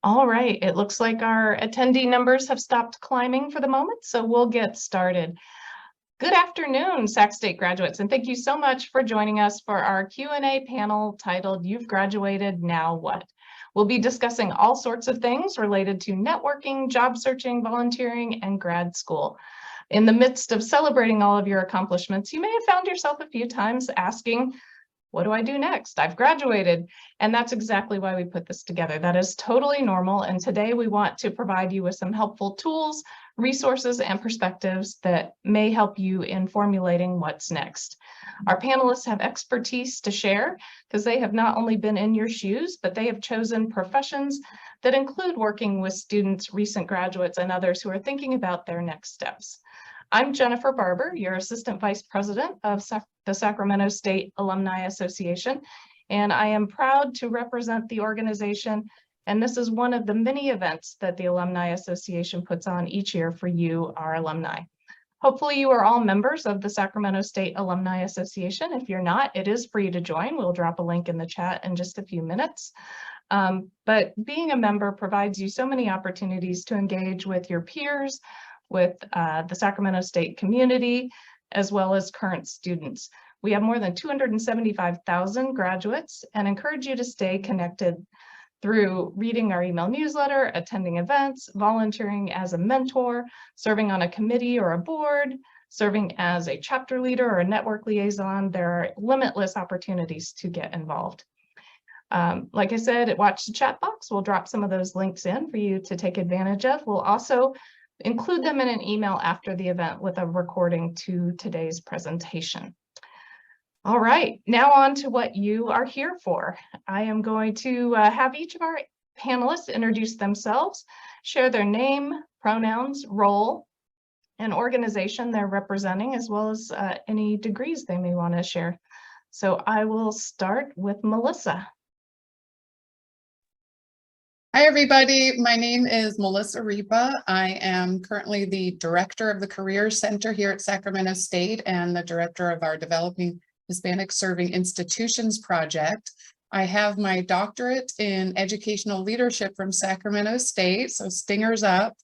All right, it looks like our attendee numbers have stopped climbing for the moment, so we'll get started. Good afternoon, Sac State graduates, and thank you so much for joining us for our Q&A panel titled You've Graduated, Now What? We'll be discussing all sorts of things related to networking, job searching, volunteering, and grad school. In the midst of celebrating all of your accomplishments, you may have found yourself a few times asking, what do I do next? I've graduated. And that's exactly why we put this together. That is totally normal. And today we want to provide you with some helpful tools, resources, and perspectives that may help you in formulating what's next. Our panelists have expertise to share because they have not only been in your shoes, but they have chosen professions that include working with students, recent graduates, and others who are thinking about their next steps. I'm Jennifer Barber, your Assistant Vice President of the Sacramento State Alumni Association, and I am proud to represent the organization. And this is one of the many events that the Alumni Association puts on each year for you, our alumni. Hopefully you are all members of the Sacramento State Alumni Association. If you're not, it is free to join. We'll drop a link in the chat in just a few minutes. But being a member provides you so many opportunities to engage with your peers, with the Sacramento State community, as well as current students. We have more than 275,000 graduates and encourage you to stay connected through reading our email newsletter, attending events, volunteering as a mentor, serving on a committee or a board, serving as a chapter leader or a network liaison. There are limitless opportunities to get involved. Like I said, watch the chat box. We'll drop some of those links in for you to take advantage of. We'll also include them in an email after the event with a recording to today's presentation. All right, now on to what you are here for. I am going to have each of our panelists introduce themselves, share their name, pronouns, role, and organization they're representing, as well as any degrees they may want to share. So I will start with Melissa. Hi, everybody. My name is Melissa Ripa. I am currently the director of the Career Center here at Sacramento State and the director of our Developing Hispanic Serving Institutions project. I have my doctorate in educational leadership from Sacramento State, so stingers up.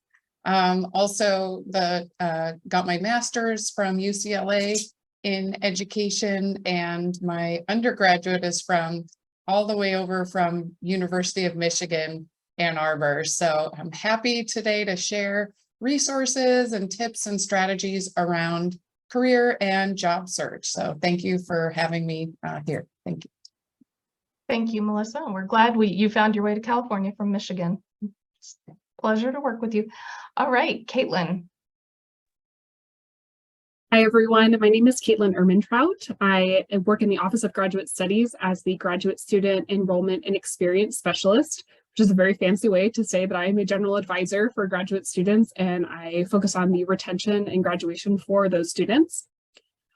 Also, got my master's from UCLA in education, and my undergraduate is from all the way over from University of Michigan, Ann Arbor. So I'm happy today to share resources and tips and strategies around career and job search. So thank you for having me here. Thank you. Thank you, Melissa. We're glad you found your way to California from Michigan. It's a pleasure to work with you. All right, Caitlin. Hi, everyone. My name is Caitlin Ermintrout. I work in the Office of Graduate Studies as the Graduate Student Enrollment and Experience Specialist, which is a very fancy way to say that I am a general advisor for graduate students, and I focus on the retention and graduation for those students.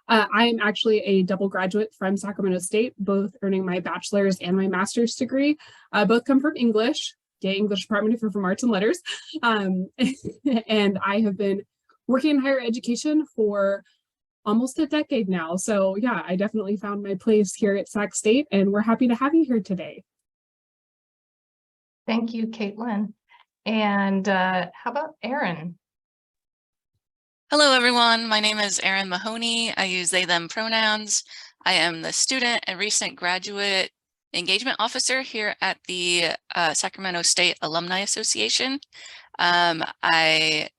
I am actually a double graduate from Sacramento State, both earning my bachelor's and my master's degree. Both come from English, English Department of Arts and Letters. And I have been working in higher education for almost a decade now. So yeah, I definitely found my place here at Sac State, and we're happy to have you here today. Thank you, Caitlin. And how about Erin? Hello, everyone. My name is Erin Mahoney. I use they, them pronouns. I am the student and recent graduate engagement officer here at the Sacramento State Alumni Association. I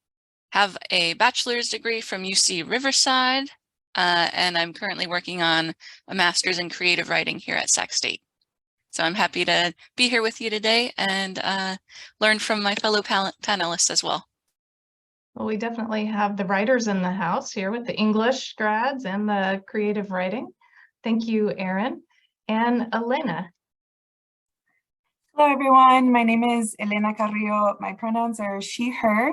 have a bachelor's degree from UC Riverside, and I'm currently working on a master's in creative writing here at Sac State. So I'm happy to be here with you today and learn from my fellow panelists as well. Well, we definitely have the writers in the house here with the English grads and the creative writing. Thank you, Erin. And Elena. Hello, everyone. My name is Elena Carrillo. My pronouns are she, her.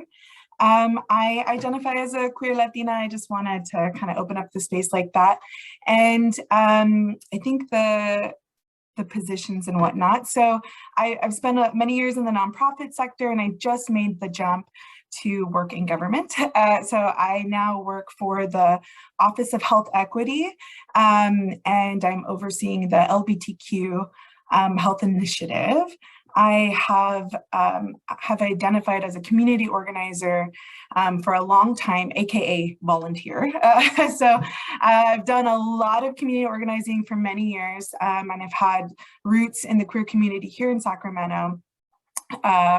I identify as a queer Latina. I just wanted to kind of open up the space like that. And I think the positions and whatnot. So I've spent many years in the nonprofit sector, and I just made the jump to work in government. So I now work for the Office of Health Equity, and I'm overseeing the LGBTQ health initiative. I have identified as a community organizer for a long time, aka volunteer. So I've done a lot of community organizing for many years, and I've had roots in the queer community here in Sacramento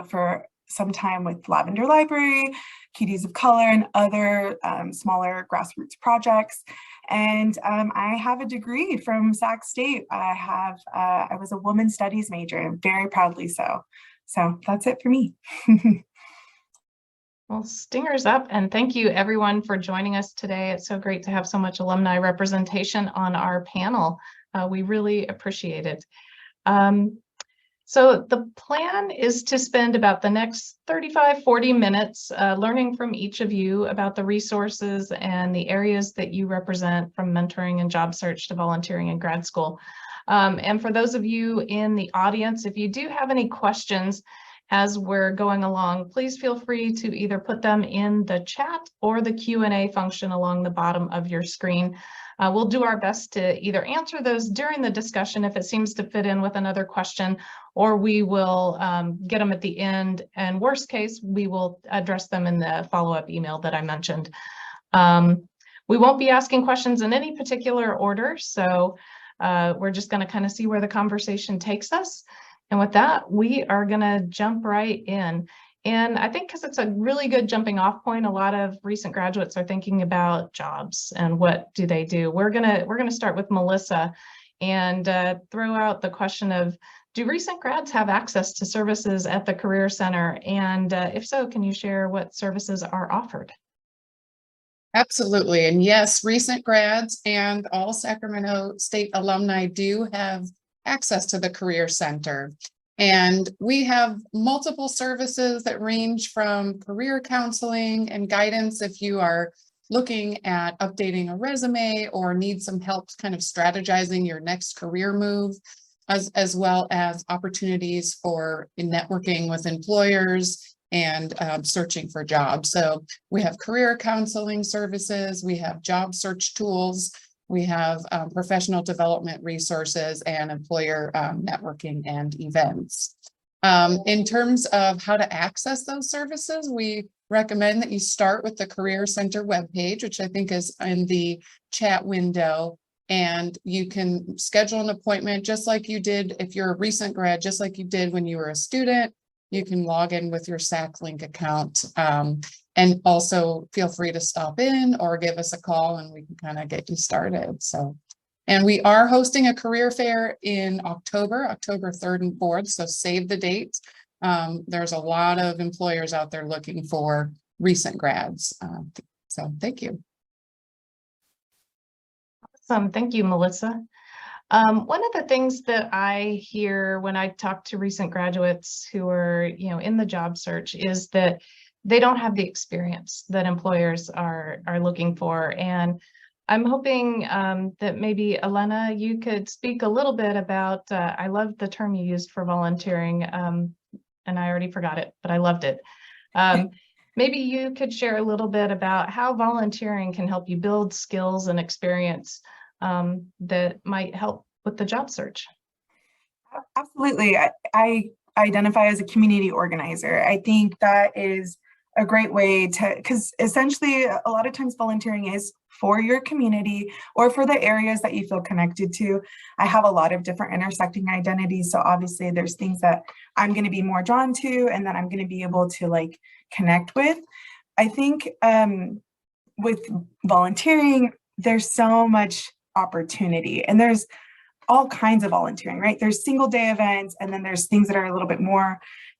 for some time with Lavender Library, Cuties of Color, and other smaller grassroots projects. And I have a degree from Sac State. I was a women's studies major, very proudly so. So that's it for me. Well, stingers up, and thank you everyone for joining us today. It's so great to have so much alumni representation on our panel. We really appreciate it. So the plan is to spend about the next 35-40 minutes learning from each of you about the resources and the areas that you represent, from mentoring and job search to volunteering in grad school. And for those of you in the audience, if you do have any questions as we're going along, please feel free to either put them in the chat or the Q&A function along the bottom of your screen. We'll do our best to either answer those during the discussion if it seems to fit in with another question, or we will get them at the end, and worst case, we will address them in the follow-up email that I mentioned. We won't be asking questions in any particular order, so we're just going to kind of see where the conversation takes us. And with that, we are going to jump right in. And I think because it's a really good jumping off point, a lot of recent graduates are thinking about jobs and what do they do. We're gonna start with Melissa and throw out the question of, do recent grads have access to services at the Career Center? And if so, can you share what services are offered? Absolutely. And yes, recent grads and all Sacramento State alumni do have access to the Career Center. And we have multiple services that range from career counseling and guidance if you are looking at updating a resume or need some help kind of strategizing your next career move, as well as opportunities for networking with employers and searching for jobs. So we have career counseling services, we have job search tools, we have professional development resources and employer networking and events. In terms of how to access those services, we recommend that you start with the Career Center webpage, which I think is in the chat window, and you can schedule an appointment just like you did if you're a recent grad, just like you did when you were a student. You can log in with your SacLink account. And also feel free to stop in or give us a call and we can kind of get you started. So, and we are hosting a career fair in October 3rd and 4th. So save the date. There's a lot of employers out there looking for recent grads. So thank you. Awesome. Thank you, Melissa. One of the things that I hear when I talk to recent graduates who are, in the job search is that they don't have the experience that employers are looking for. And I'm hoping that maybe Elena, you could speak a little bit about, I love the term you used for volunteering, and I already forgot it, but I loved it. Maybe you could share a little bit about how volunteering can help you build skills and experience that might help with the job search. Absolutely. I identify as a community organizer. I think that is a great way to, because essentially a lot of times volunteering is for your community or for the areas that you feel connected to. I have a lot of different intersecting identities. So obviously there's things that I'm going to be more drawn to and that I'm going to be able to connect with. I think with volunteering, there's so much opportunity and there's all kinds of volunteering, right? There's single day events, and then there's things that are a little bit more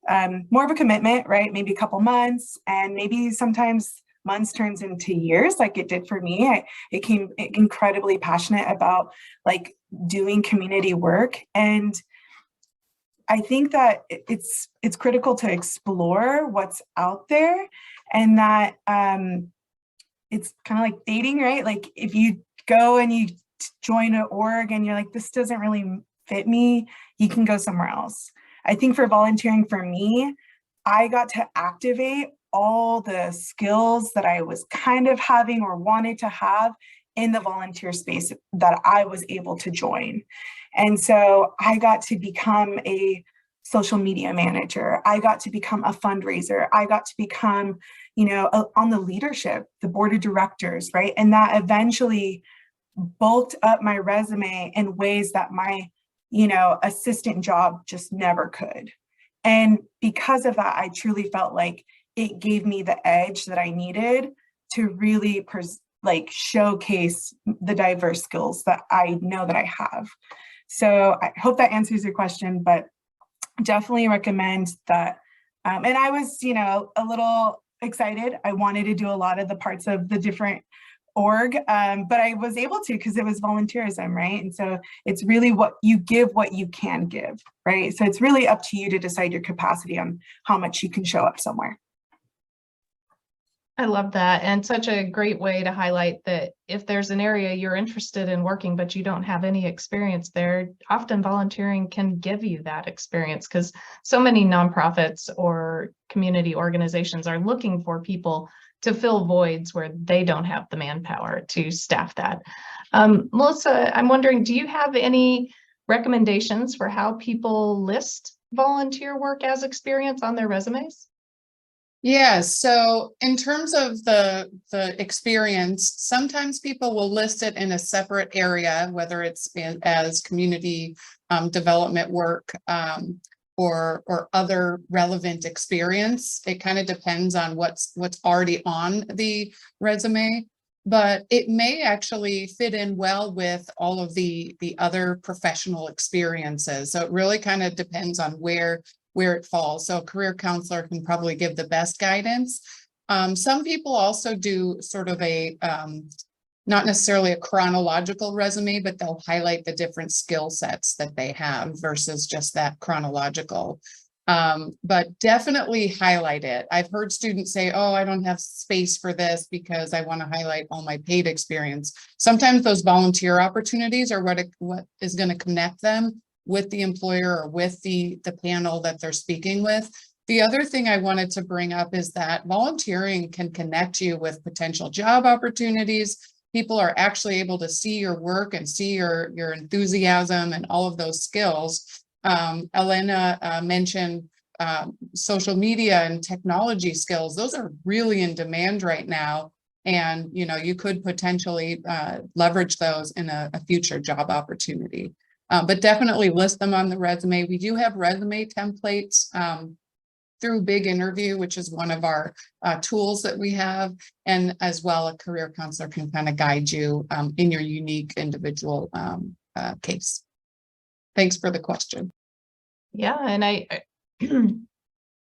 of a commitment, right? Maybe a couple months, and maybe sometimes months turns into years, like it did for me. I became incredibly passionate about doing community work, and I think that it's critical to explore what's out there, and that it's kind of like dating, right? Like if you go and you join an org and you're like, this doesn't really fit me, you can go somewhere else. I think for volunteering for me, I got to activate all the skills that I was kind of having or wanted to have in the volunteer space that I was able to join. And so I got to become a social media manager. I got to become a fundraiser. I got to become, on the leadership, the board of directors, right? And that eventually bulked up my resume in ways that my, assistant job just never could. And because of that, I truly felt like it gave me the edge that I needed to really showcase the diverse skills that I know that I have. So I hope that answers your question, but definitely recommend that. And I was, a little excited. I wanted to do a lot of the parts of the different org, but I was able to because it was volunteerism, right? And so it's really what you can give, right? So it's really up to you to decide your capacity on how much you can show up somewhere. I love that. And such a great way to highlight that if there's an area you're interested in working, but you don't have any experience there, often volunteering can give you that experience, because so many nonprofits or community organizations are looking for people to fill voids where they don't have the manpower to staff that. Melissa, I'm wondering, do you have any recommendations for how people list volunteer work as experience on their resumes? Yeah, so in terms of the experience, sometimes people will list it in a separate area, whether it's as community development work or other relevant experience. It kind of depends on what's already on the resume, but it may actually fit in well with all of the other professional experiences. So it really kind of depends on where it falls. So a career counselor can probably give the best guidance. Some people also do sort of a, not necessarily a chronological resume, but they'll highlight the different skill sets that they have versus just that chronological. But definitely highlight it. I've heard students say, oh, I don't have space for this because I want to highlight all my paid experience. Sometimes those volunteer opportunities are what is going to connect them with the employer or with the panel that they're speaking with. The other thing I wanted to bring up is that volunteering can connect you with potential job opportunities. People are actually able to see your work and see your enthusiasm and all of those skills. Elena mentioned social media and technology skills. Those are really in demand right now. And, you could potentially leverage those in a future job opportunity. But definitely list them on the resume. We do have resume templates through Big Interview, which is one of our tools that we have. And as well, a career counselor can kind of guide you in your unique individual case. Thanks for the question. Yeah, and I,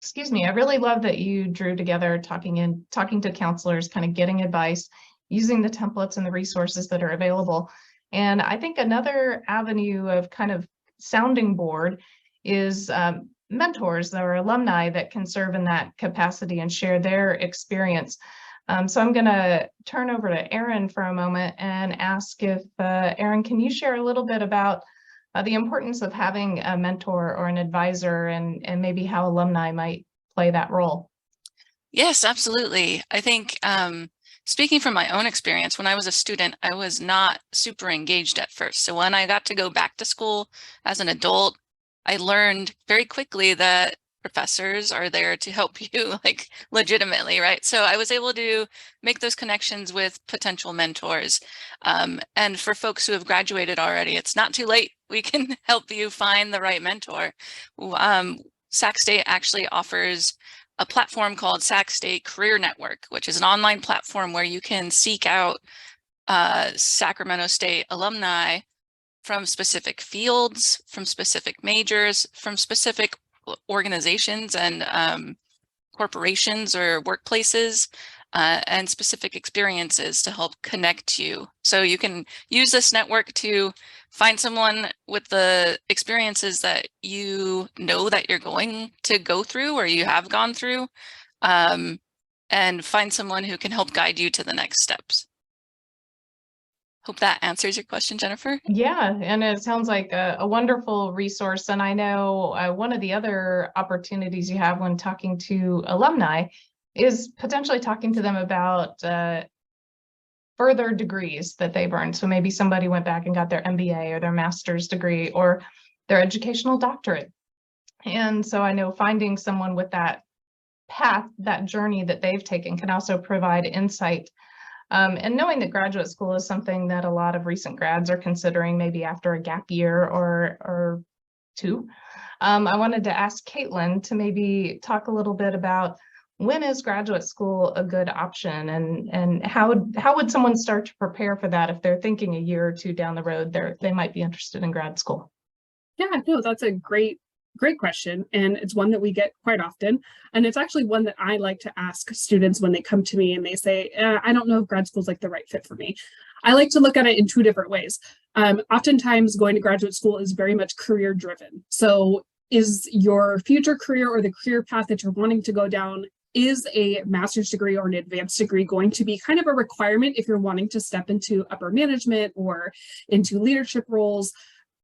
excuse me, I really love that you drew together talking to counselors, kind of getting advice, using the templates and the resources that are available. And I think another avenue of kind of sounding board is mentors or alumni that can serve in that capacity and share their experience. So I'm going to turn over to Erin for a moment and ask if, Erin, can you share a little bit about the importance of having a mentor or an advisor and maybe how alumni might play that role? Yes, absolutely. I think speaking from my own experience, when I was a student, I was not super engaged at first. So when I got to go back to school as an adult, I learned very quickly that professors are there to help you like legitimately, right? So I was able to make those connections with potential mentors. And for folks who have graduated already, it's not too late. We can help you find the right mentor. Sac State actually offers a platform called Sac State Career Network, which is an online platform where you can seek out Sacramento State alumni from specific fields, from specific majors, from specific organizations and corporations or workplaces, and specific experiences to help connect you. So you can use this network to find someone with the experiences that you know that you're going to go through or you have gone through, and find someone who can help guide you to the next steps. Hope that answers your question, Jennifer. Yeah, and it sounds like a wonderful resource. And I know one of the other opportunities you have when talking to alumni is potentially talking to them about further degrees that they've earned. So maybe somebody went back and got their MBA or their master's degree or their educational doctorate. And so I know finding someone with that path, that journey that they've taken can also provide insight. And knowing that graduate school is something that a lot of recent grads are considering maybe after a gap year or two. I wanted to ask Caitlin to maybe talk a little bit about when is graduate school a good option, and how would someone start to prepare for that if they're thinking a year or two down the road they might be interested in grad school? Yeah, no, that's a great question. And it's one that we get quite often. And it's actually one that I like to ask students when they come to me and they say, I don't know if grad school is like the right fit for me. I like to look at it in two different ways. Oftentimes going to graduate school is very much career driven. So is your future career or the career path that you're wanting to go down, is a master's degree or an advanced degree going to be kind of a requirement if you're wanting to step into upper management or into leadership roles?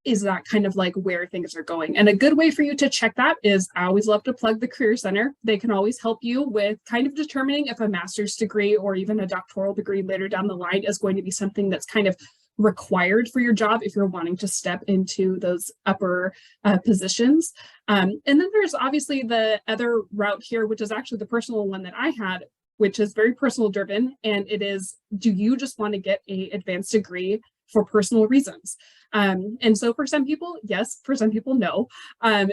Is that kind of like where things are going? And a good way for you to check that is, I always love to plug the Career Center. They can always help you with kind of determining if a master's degree or even a doctoral degree later down the line is going to be something that's kind of required for your job if you're wanting to step into those upper positions. And then there's obviously the other route here, which is actually the personal one that I had, which is very personal driven. And it is, do you just want to get an advanced degree for personal reasons? And so for some people, yes, for some people, no.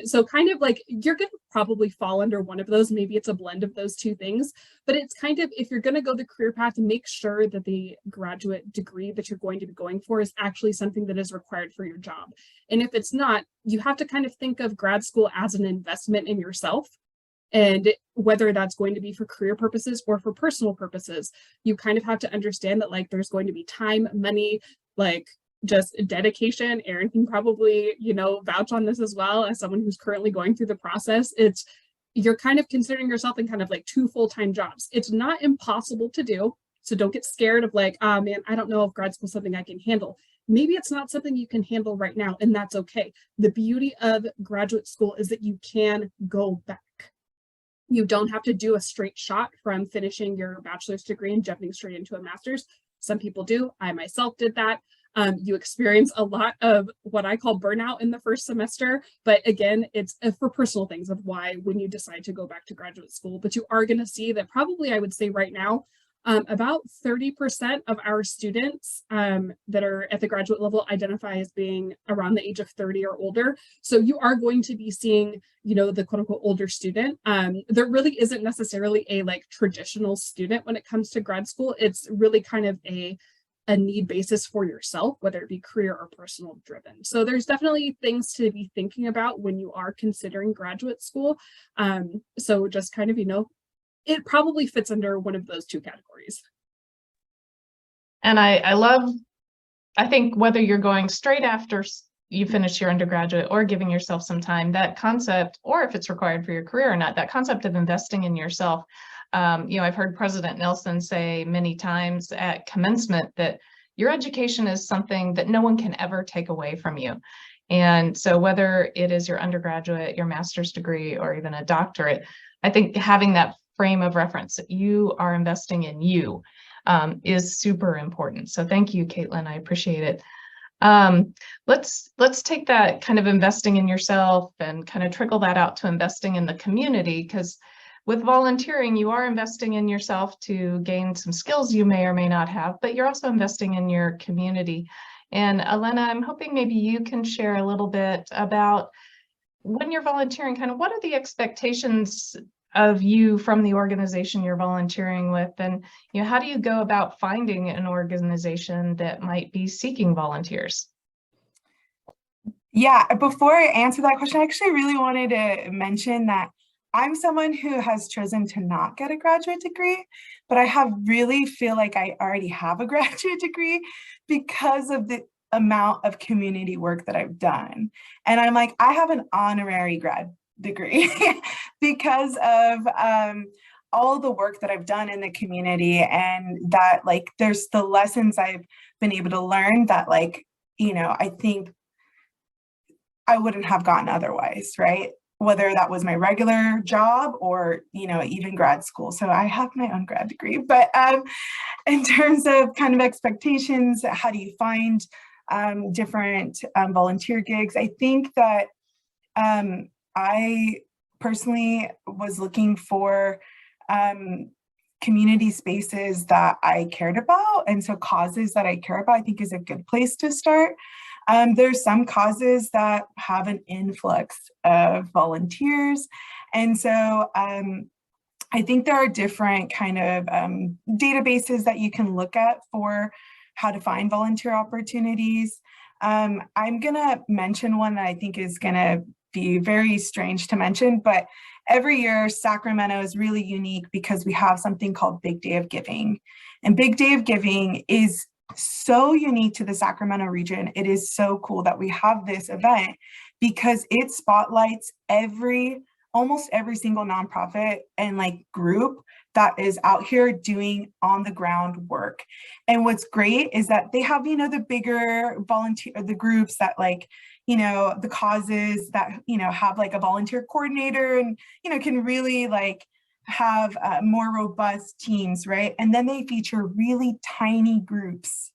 So kind of like, you're going to probably fall under one of those. Maybe it's a blend of those two things, but it's kind of, if you're going to go the career path, make sure that the graduate degree that you're going to be going for is actually something that is required for your job. And if it's not, you have to kind of think of grad school as an investment in yourself. And whether that's going to be for career purposes or for personal purposes, you kind of have to understand that like there's going to be time, money, like just dedication. Erin can probably, vouch on this as well as someone who's currently going through the process. You're kind of considering yourself in kind of like two full-time jobs. It's not impossible to do. So don't get scared of like, oh man, I don't know if grad school is something I can handle. Maybe it's not something you can handle right now, and that's okay. The beauty of graduate school is that you can go back. You don't have to do a straight shot from finishing your bachelor's degree and jumping straight into a master's. Some people do. I myself did that. You experience a lot of what I call burnout in the first semester, but again, it's for personal things of why when you decide to go back to graduate school. But you are going to see that probably, I would say right now, about 30% of our students that are at the graduate level identify as being around the age of 30 or older. So you are going to be seeing, the quote unquote older student. There really isn't necessarily a like traditional student when it comes to grad school. It's really kind of a need basis for yourself, whether it be career or personal driven. So there's definitely things to be thinking about when you are considering graduate school. So just kind of, it probably fits under one of those two categories. And I think whether you're going straight after you finish your undergraduate or giving yourself some time, that concept, or if it's required for your career or not, that concept of investing in yourself. I've heard President Nelson say many times at commencement that your education is something that no one can ever take away from you. And so whether it is your undergraduate, your master's degree, or even a doctorate, I think having that frame of reference that you are investing in you is super important. So thank you, Caitlin. I appreciate it. Let's take that kind of investing in yourself and kind of trickle that out to investing in the community, because with volunteering, you are investing in yourself to gain some skills you may or may not have, but you're also investing in your community. And Elena, I'm hoping maybe you can share a little bit about when you're volunteering, kind of what are the expectations of you from the organization you're volunteering with, and how do you go about finding an organization that might be seeking volunteers? Yeah, before I answer that question, I actually really wanted to mention that I'm someone who has chosen to not get a graduate degree, but I really feel like I already have a graduate degree because of the amount of community work that I've done. And I'm like, I have an honorary grad degree because of all the work that I've done in the community, and that like there's the lessons I've been able to learn that like, I think I wouldn't have gotten otherwise, right? Whether that was my regular job or, even grad school. So I have my own grad degree, but in terms of kind of expectations, how do you find different volunteer gigs? I think that I personally was looking for community spaces that I cared about. And so causes that I care about, I think, is a good place to start. There's some causes that have an influx of volunteers. And so I think there are different kind of databases that you can look at for how to find volunteer opportunities. I'm gonna mention one that I think is gonna be very strange to mention, but every year Sacramento is really unique because we have something called Big Day of Giving. And Big Day of Giving is so unique to the Sacramento region. It is so cool that we have this event because it spotlights almost every single nonprofit and like group that is out here doing on the ground work. And what's great is that they have, the bigger the groups that like, the causes that, have like a volunteer coordinator and, can really like have more robust teams, right? And then they feature really tiny groups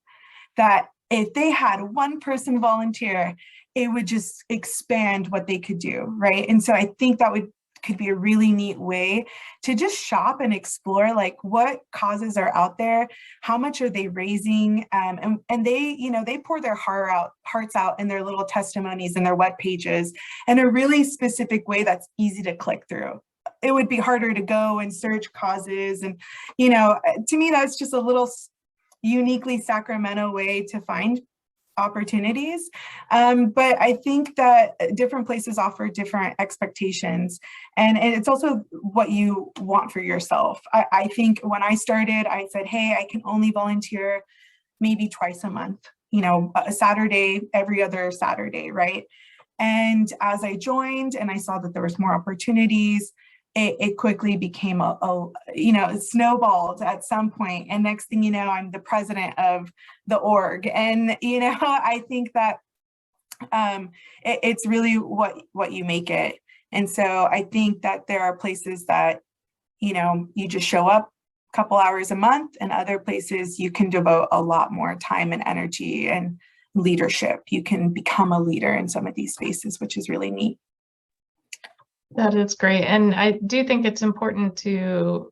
that if they had one person volunteer, it would just expand what they could do, right? And so I think that could be a really neat way to just shop and explore like what causes are out there, how much are they raising, and they, they pour their hearts out in their little testimonies and their web pages in a really specific way that's easy to click through. It would be harder to go and search causes, and to me that's just a little uniquely Sacramento way to find opportunities. But I think that different places offer different expectations, and it's also what you want for yourself. I think when I started, I said, hey, I can only volunteer maybe twice a month, a Saturday, every other Saturday, right? And as I joined and I saw that there was more opportunities, it quickly became it snowballed at some point. And next thing you know, I'm the president of the org. And, I think that it's really what you make it. And so I think that there are places that, you just show up a couple hours a month, and other places you can devote a lot more time and energy and leadership. You can become a leader in some of these spaces, which is really neat. That is great. And I do think it's important to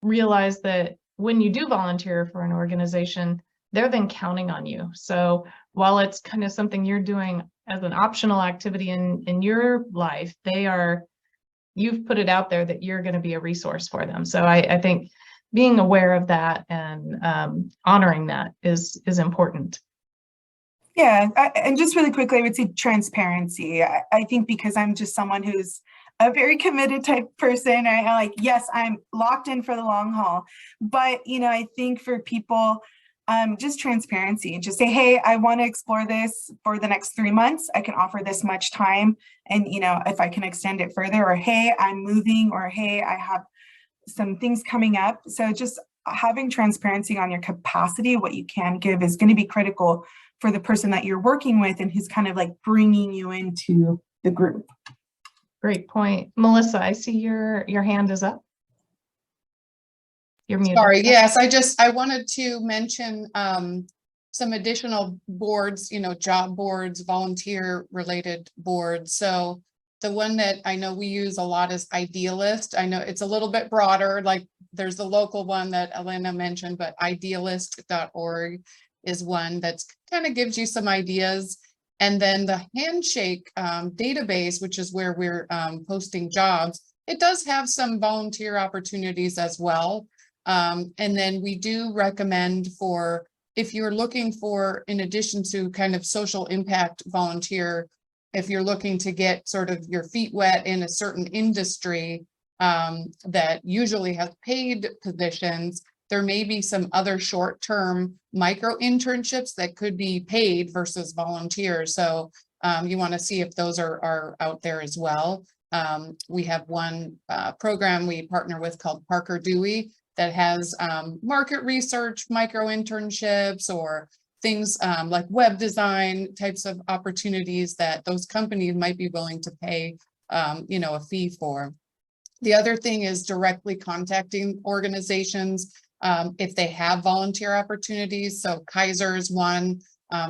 realize that when you do volunteer for an organization, they're then counting on you. So while it's kind of something you're doing as an optional activity in your life, you've put it out there that you're going to be a resource for them. So I think being aware of that and honoring that is important. Yeah, and just really quickly, I would say transparency. I think because I'm just someone who's a very committed type person, yes, I'm locked in for the long haul. But, I think for people, just transparency, just say, hey, I want to explore this for the next 3 months. I can offer this much time. And, if I can extend it further, or, hey, I'm moving, or, hey, I have some things coming up. So just having transparency on your capacity, what you can give, is going to be critical for the person that you're working with and who's kind of like bringing you into the group. Great point. Melissa, I see your hand is up. You're muted. Sorry, yes, I wanted to mention some additional boards, job boards, volunteer related boards. So the one that I know we use a lot is Idealist. I know it's a little bit broader, like there's the local one that Elena mentioned, but idealist.org is one that's kind of gives you some ideas. And then the Handshake database, which is where we're posting jobs, it does have some volunteer opportunities as well. And then we do recommend if you're looking for, in addition to kind of social impact volunteer, if you're looking to get sort of your feet wet in a certain industry that usually has paid positions, there may be some other short-term micro internships that could be paid versus volunteer. So you want to see if those are out there as well. We have one program we partner with called Parker Dewey that has market research, micro internships, or things like web design types of opportunities that those companies might be willing to pay, a fee for. The other thing is directly contacting organizations if they have volunteer opportunities. So Kaiser is one,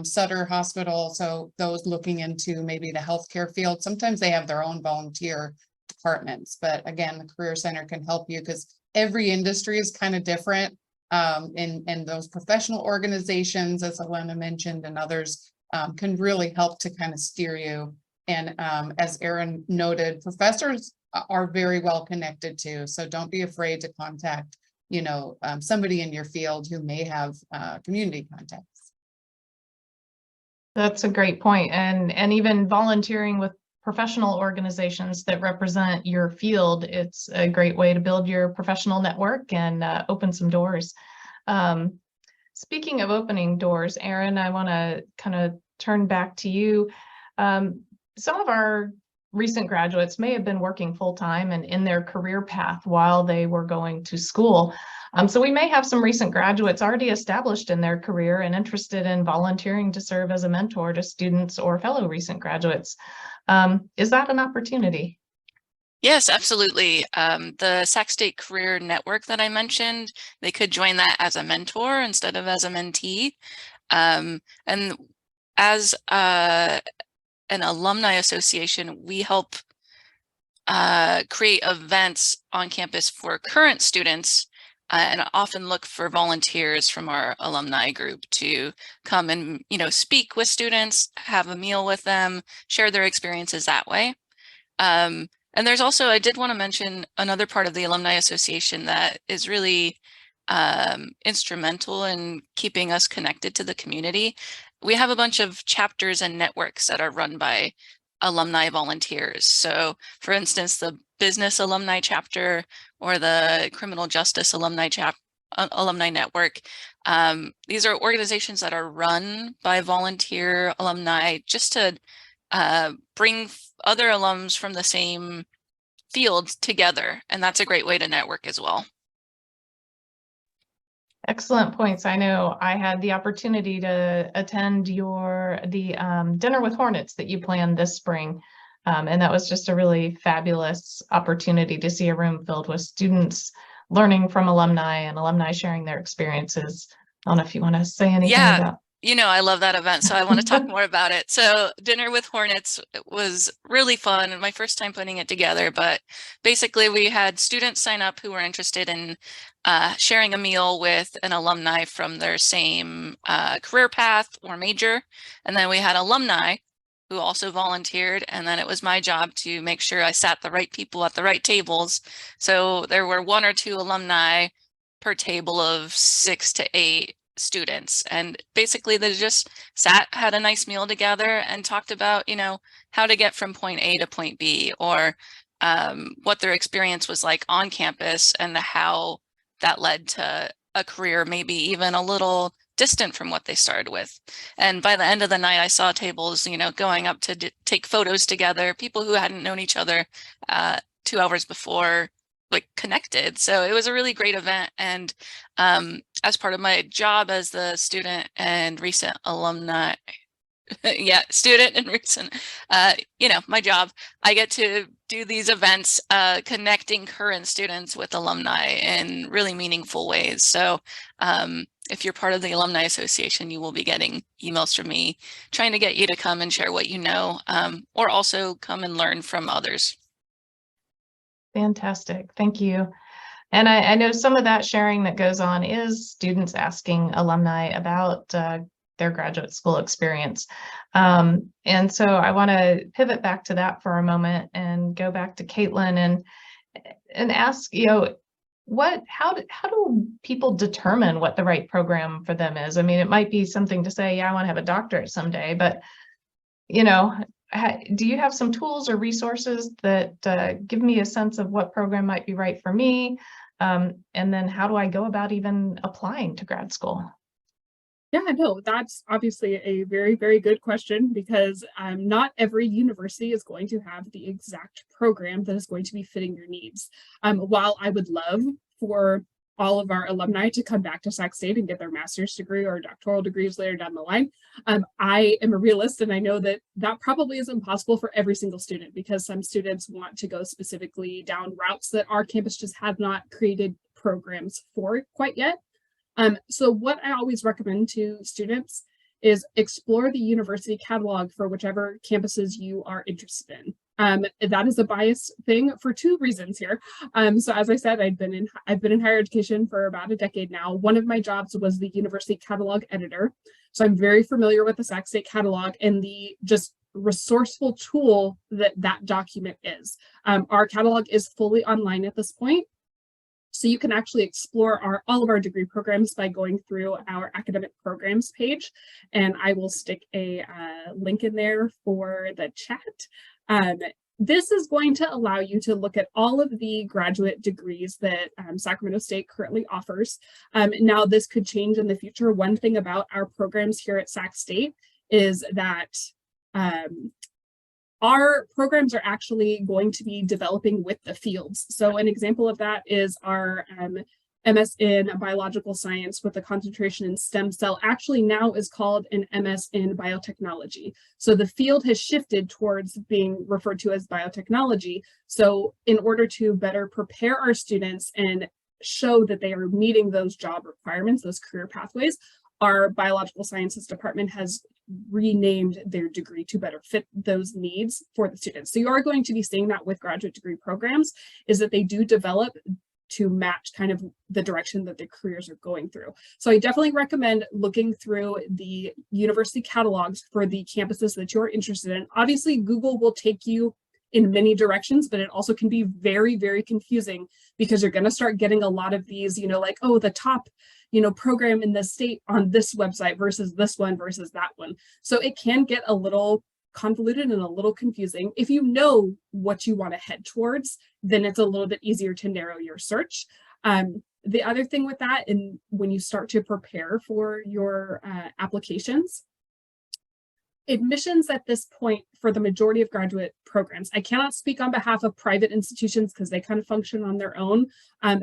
Sutter Hospital. So those looking into maybe the healthcare field, sometimes they have their own volunteer departments. But again, the Career Center can help you because every industry is kind of different. And those professional organizations, as Elena mentioned, and others can really help to kind of steer you. And as Erin noted, professors are very well connected too. So don't be afraid to contact, somebody in your field who may have community contacts. That's a great point. And even volunteering with professional organizations that represent your field, it's a great way to build your professional network and open some doors. Speaking of opening doors, Erin, I want to kind of turn back to you. Some of our recent graduates may have been working full-time and in their career path while they were going to school. So we may have some recent graduates already established in their career and interested in volunteering to serve as a mentor to students or fellow recent graduates. Is that an opportunity? Yes, absolutely. The Sac State Career Network that I mentioned, they could join that as a mentor instead of as a mentee. And as an alumni association, we help create events on campus for current students and often look for volunteers from our alumni group to come and, speak with students, have a meal with them, share their experiences that way. And there's also, I did want to mention another part of the Alumni Association that is really instrumental in keeping us connected to the community. We have a bunch of chapters and networks that are run by alumni volunteers. So for instance, the Business Alumni Chapter or the Criminal Justice Alumni Network. These are organizations that are run by volunteer alumni just to bring other alums from the same field together. And that's a great way to network as well. Excellent points. I know I had the opportunity to attend the dinner with Hornets that you planned this spring. And that was just a really fabulous opportunity to see a room filled with students learning from alumni and alumni sharing their experiences. I don't know if you want to say anything about. I love that event, so I want to talk more about it. So Dinner with Hornets was really fun and my first time putting it together, but basically we had students sign up who were interested in sharing a meal with an alumni from their same career path or major. And then we had alumni who also volunteered. And then it was my job to make sure I sat the right people at the right tables. So there were 1 or 2 alumni per table of 6 to 8 students, and basically they just sat, had a nice meal together and talked about how to get from point A to point B, or what their experience was like on campus and how that led to a career maybe even a little distant from what they started with. And by the end of the night I saw tables going up to take photos together, people who hadn't known each other 2 hours before, like, connected. So it was a really great event. And as part of my job as the student and recent alumni, student and recent, my job, I get to do these events, connecting current students with alumni in really meaningful ways. So if you're part of the Alumni Association, you will be getting emails from me trying to get you to come and share what you know, or also come and learn from others. Fantastic. Thank you. And I know some of that sharing that goes on is students asking alumni about their graduate school experience. And so I want to pivot back to that for a moment and go back to Caitlin and ask, how do people determine what the right program for them is? I mean, it might be something to say, I want to have a doctorate someday, but do you have some tools or resources that give me a sense of what program might be right for me? And then how do I go about even applying to grad school? Yeah, no, that's obviously a very, very good question, because not every university is going to have the exact program that is going to be fitting your needs. While I would love for all of our alumni to come back to Sac State and get their master's degree or doctoral degrees later down the line, I am a realist, and I know that that probably isn't possible for every single student, because some students want to go specifically down routes that our campus just have not created programs for quite yet. So what I always recommend to students is explore the university catalog for whichever campuses you are interested in. That is a biased thing for two reasons here. So as I said, I've been in higher education for about a decade now. One of my jobs was the university catalog editor. So I'm very familiar with the Sac State catalog and the just resourceful tool that document is. Our catalog is fully online at this point. So you can actually explore all of our degree programs by going through our academic programs page. And I will stick a link in there for the chat. This is going to allow you to look at all of the graduate degrees that Sacramento State currently offers. Now, this could change in the future. One thing about our programs here at Sac State is that our programs are actually going to be developing with the fields. So an example of that is our MS in biological science with a concentration in stem cell actually now is called an MS in biotechnology. So the field has shifted towards being referred to as biotechnology. So in order to better prepare our students and show that they are meeting those job requirements, those career pathways, our biological sciences department has renamed their degree to better fit those needs for the students. So you are going to be seeing that with graduate degree programs, is that they do develop to match kind of the direction that their careers are going through. So I definitely recommend looking through the university catalogs for the campuses that you're interested in. Obviously, Google will take you in many directions, but it also can be very, very confusing because you're going to start getting a lot of these, like, oh, the top, program in the state on this website versus this one versus that one. So it can get a little convoluted and a little confusing. If you know what you want to head towards, then it's a little bit easier to narrow your search. The other thing with that, and when you start to prepare for your applications, admissions at this point for the majority of graduate programs, I cannot speak on behalf of private institutions because they kind of function on their own,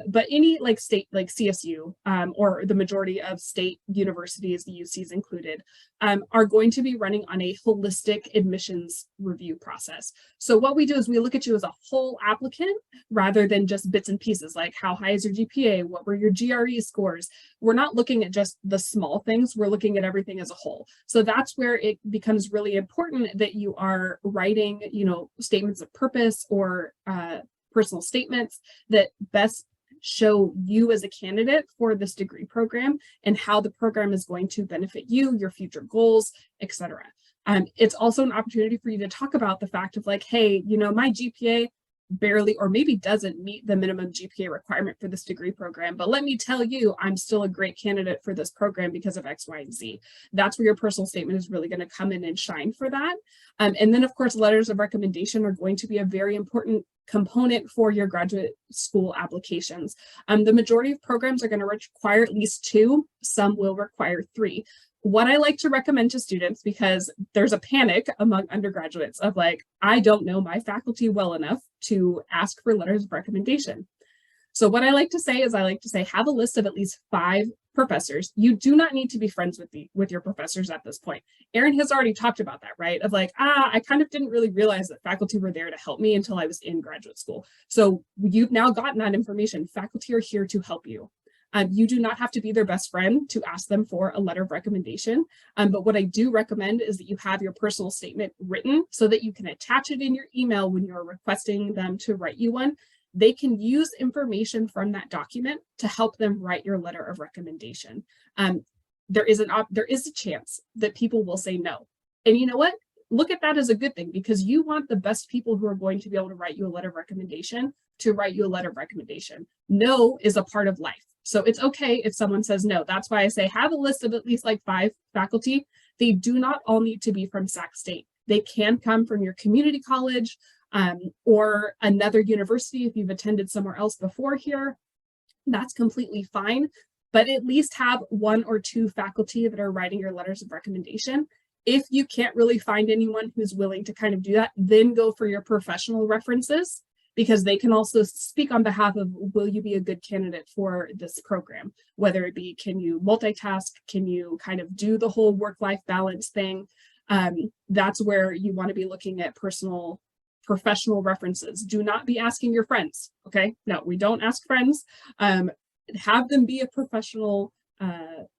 but any state like CSU or the majority of state universities, the UCs included, are going to be running on a holistic admissions review process. So what we do is we look at you as a whole applicant rather than just bits and pieces, like how high is your GPA, what were your GRE scores. We're not looking at just the small things, we're looking at everything as a whole. So that's where it becomes really important that you are writing, statements of purpose or personal statements that best show you as a candidate for this degree program and how the program is going to benefit you, your future goals, etc. It's also an opportunity for you to talk about the fact of like, hey, my GPA barely or maybe doesn't meet the minimum GPA requirement for this degree program, but let me tell you, I'm still a great candidate for this program because of X, Y, and Z. That's where your personal statement is really going to come in and shine for that. And then of course, letters of recommendation are going to be a very important component for your graduate school applications. The majority of programs are going to require at least 2, some will require 3. What I like to recommend to students, because there's a panic among undergraduates of like, I don't know my faculty well enough to ask for letters of recommendation. So what I like to say is have a list of at least 5 professors. You do not need to be friends with your professors at this point. Erin has already talked about that, right? Of like, I kind of didn't really realize that faculty were there to help me until I was in graduate school. So you've now gotten that information. Faculty are here to help you. You do not have to be their best friend to ask them for a letter of recommendation. But what I do recommend is that you have your personal statement written so that you can attach it in your email when you're requesting them to write you one. They can use information from that document to help them write your letter of recommendation. There is a chance that people will say no. And you know what? Look at that as a good thing because you want the best people who are going to be able to write you a letter of recommendation to write you a letter of recommendation. No is a part of life. So it's okay if someone says no. That's why I say have a list of at least 5 faculty. They do not all need to be from Sac State. They can come from your community college or another university if you've attended somewhere else before here. That's completely fine. But at least have 1 or 2 faculty that are writing your letters of recommendation. If you can't really find anyone who's willing to kind of do that, then go for your professional references, because they can also speak on behalf of, will you be a good candidate for this program? Whether it be, can you multitask? Can you kind of do the whole work-life balance thing? That's where you want to be looking at professional references. Do not be asking your friends, okay? No, we don't ask friends. Have them be a professional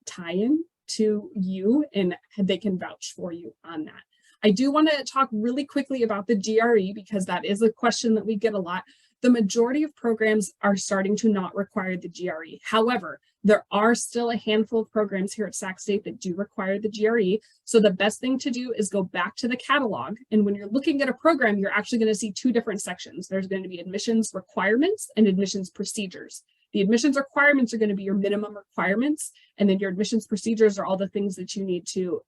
tie-in to you and they can vouch for you on that. I do want to talk really quickly about the GRE because that is a question that we get a lot. The majority of programs are starting to not require the GRE. However, there are still a handful of programs here at Sac State that do require the GRE. So the best thing to do is go back to the catalog. And when you're looking at a program, you're actually going to see two different sections. There's going to be admissions requirements and admissions procedures. The admissions requirements are going to be your minimum requirements. And then your admissions procedures are all the things that you need to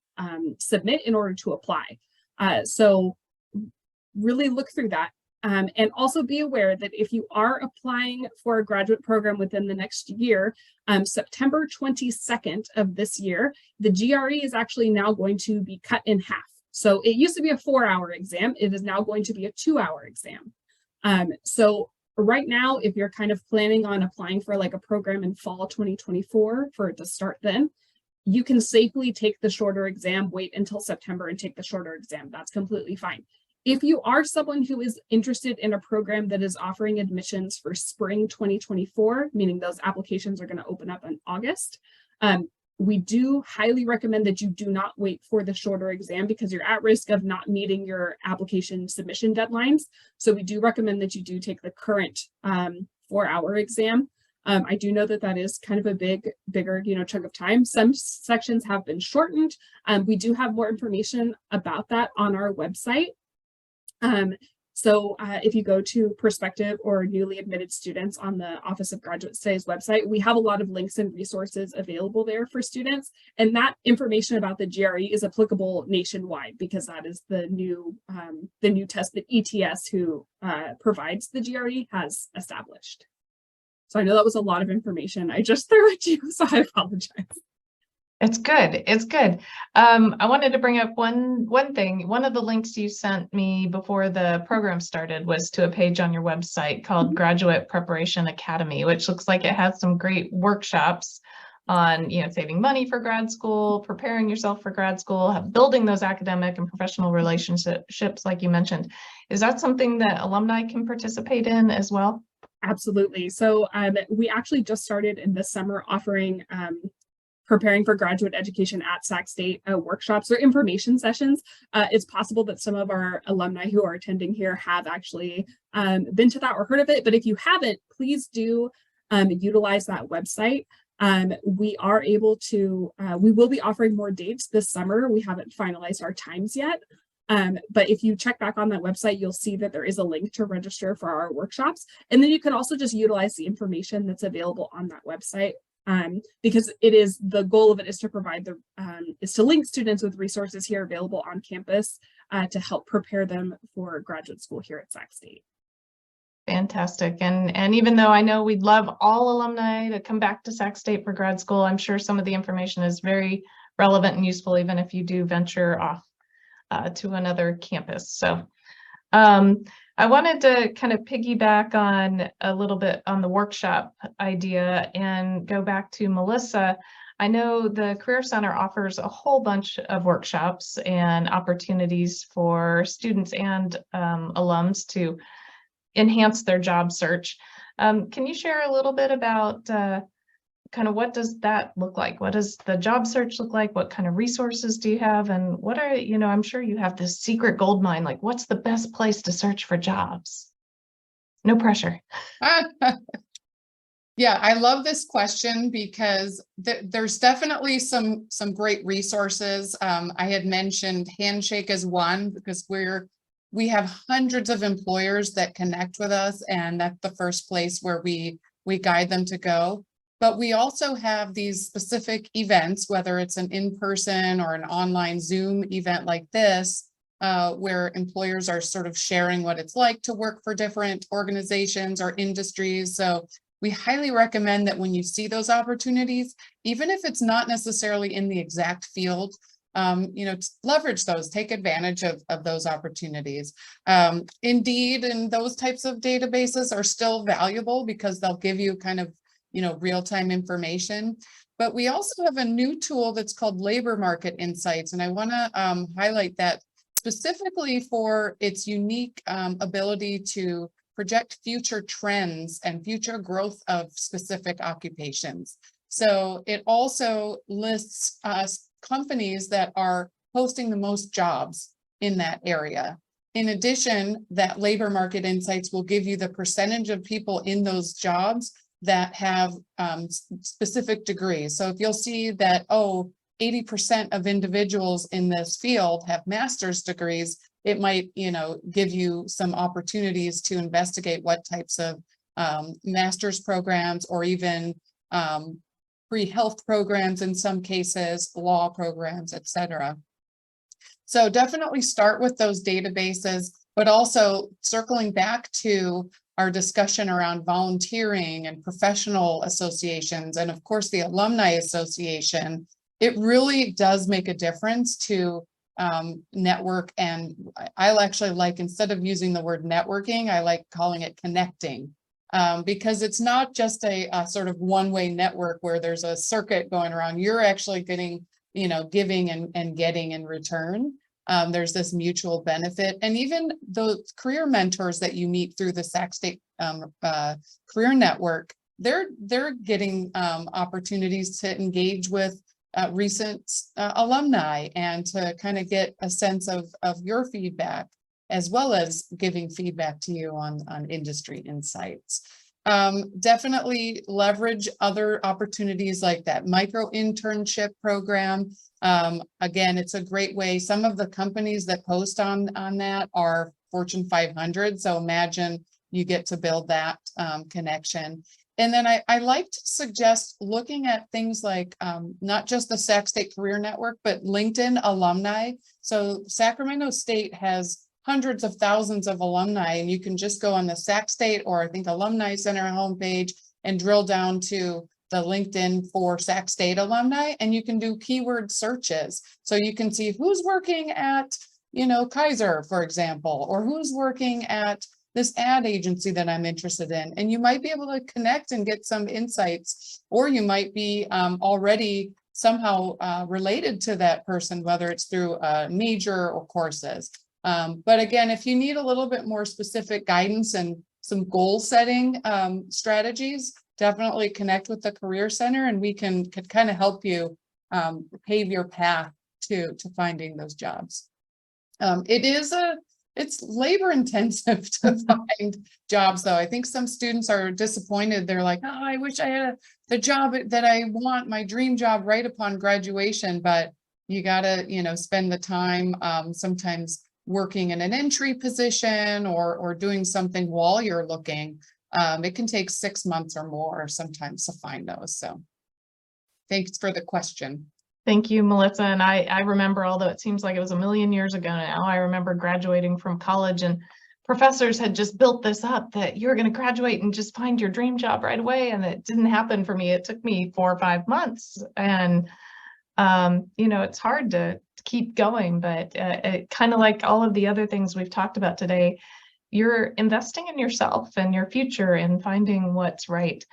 submit in order to apply. So really look through that. And also be aware that if you are applying for a graduate program within the next year, September 22nd of this year, the GRE is actually now going to be cut in half. So it used to be a 4-hour exam. It is now going to be a 2-hour exam. So right now, if you're kind of planning on applying for like a program in fall 2024 for it to start then, you can safely take the shorter exam, wait until September and take the shorter exam. That's completely fine. If you are someone who is interested in a program that is offering admissions for spring 2024, meaning those applications are going to open up in August, we do highly recommend that you do not wait for the shorter exam because you're at risk of not meeting your application submission deadlines. So we do recommend that you do take the current 4-hour exam. I do know that that is kind of a bigger, chunk of time. Some sections have been shortened. We do have more information about that on our website. So if you go to prospective or newly admitted students on the Office of Graduate Studies website, we have a lot of links and resources available there for students. And that information about the GRE is applicable nationwide because that is the new test that ETS, who provides the GRE, has established. So I know that was a lot of information I just threw at you, so I apologize. It's good. It's good. I wanted to bring up one thing. One of the links you sent me before the program started was to a page on your website called Graduate Preparation Academy, which looks like it has some great workshops on, saving money for grad school, preparing yourself for grad school, building those academic and professional relationships, like you mentioned. Is that something that alumni can participate in as well? Absolutely. So we actually just started in the summer offering preparing for graduate education at Sac State workshops or information sessions. It's possible that some of our alumni who are attending here have actually been to that or heard of it, but if you haven't, please do utilize that website. We will be offering more dates this summer. We haven't finalized our times yet. But if you check back on that website, you'll see that there is a link to register for our workshops. And then you can also just utilize the information that's available on that website. Because the goal of it is to provide is to link students with resources here available on campus to help prepare them for graduate school here at Sac State. Fantastic. And even though I know we'd love all alumni to come back to Sac State for grad school, I'm sure some of the information is very relevant and useful, even if you do venture off to another campus. So I wanted to kind of piggyback on a little bit on the workshop idea and go back to Melissa. I know the Career Center offers a whole bunch of workshops and opportunities for students and alums to enhance their job search. Can you share a little bit about kind of what does that look like? What does the job search look like? What kind of resources do you have? And what are, I'm sure you have this secret gold mine, like what's the best place to search for jobs? No pressure. Yeah, I love this question because there's definitely some great resources. I had mentioned Handshake as one because we have hundreds of employers that connect with us, and that's the first place where we guide them to go. But we also have these specific events, whether it's an in-person or an online Zoom event like this, where employers are sort of sharing what it's like to work for different organizations or industries. So we highly recommend that when you see those opportunities, even if it's not necessarily in the exact field, leverage those, take advantage of those opportunities. Indeed, and those types of databases are still valuable because they'll give you kind of real-time information. But we also have a new tool that's called Labor Market Insights. And I want to highlight that specifically for its unique ability to project future trends and future growth of specific occupations. So it also lists companies that are posting the most jobs in that area. In addition, that labor market insights will give you the percentage of people in those jobs that have specific degrees. So if you'll see that, 80% of individuals in this field have master's degrees, it might, give you some opportunities to investigate what types of master's programs, or even free health programs in some cases, law programs, etc. So definitely start with those databases, but also circling back to our discussion around volunteering and professional associations, and of course the Alumni Association. It really does make a difference to network. And I actually like, instead of using the word networking, I like calling it connecting, because it's not just a sort of one-way network where there's a circuit going around. You're actually getting, giving and getting in return. There's this mutual benefit. And even those career mentors that you meet through the Sac State Career Network, they're getting opportunities to engage with recent alumni and to kind of get a sense of your feedback, as well as giving feedback to you on industry insights. Definitely leverage other opportunities like that micro internship program. Again, it's a great way. Some of the companies that post on that are Fortune 500. So imagine you get to build that connection. And then I like to suggest looking at things like not just the Sac State Career Network, but LinkedIn alumni. So Sacramento State has hundreds of thousands of alumni, and you can just go on the Sac State, or I think Alumni Center homepage, and drill down to the LinkedIn for Sac State alumni, and you can do keyword searches. So you can see who's working at, Kaiser, for example, or who's working at this ad agency that I'm interested in. And you might be able to connect and get some insights, or you might be already somehow related to that person, whether it's through a major or courses. But again, if you need a little bit more specific guidance and some goal setting strategies, definitely connect with the Career Center, and we can kind of help you pave your path to finding those jobs. It's labor intensive to find jobs, though. I think some students are disappointed. They're like, I wish I had the job that I want, my dream job, right upon graduation. But you gotta, spend the time sometimes working in an entry position or doing something while you're looking. It can take 6 months or more sometimes to find those. So thanks for the question. Thank you, Melissa. And I remember, although it seems like it was a million years ago now, I remember graduating from college and professors had just built this up that you're going to graduate and just find your dream job right away. And it didn't happen for me. It took me 4 or 5 months. And, it's hard to keep going, but kind of like all of the other things we've talked about today, you're investing in yourself and your future and finding what's right.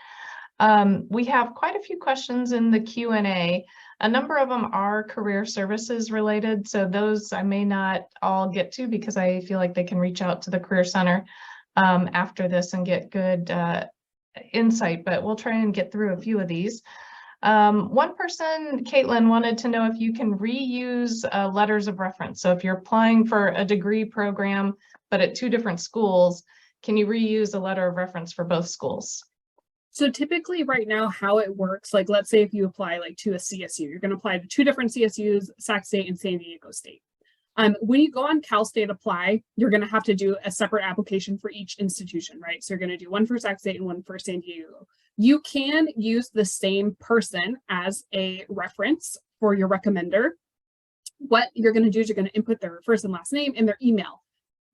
We have quite a few questions in the Q&A. A number of them are career services related, so those I may not all get to because I feel like they can reach out to the Career Center after this and get good insight, but we'll try and get through a few of these. One person, Caitlin, wanted to know if you can reuse letters of reference. So if you're applying for a degree program, but at 2 different schools, can you reuse a letter of reference for both schools? So typically right now, how it works, like let's say if you apply to a CSU, you're going to apply to 2 different CSUs, Sac State and San Diego State. When you go on Cal State Apply, you're going to have to do a separate application for each institution, right? So you're going to do one for Sac State and one for San Diego. You can use the same person as a reference for your recommender. What you're going to do is you're going to input their first and last name and their email.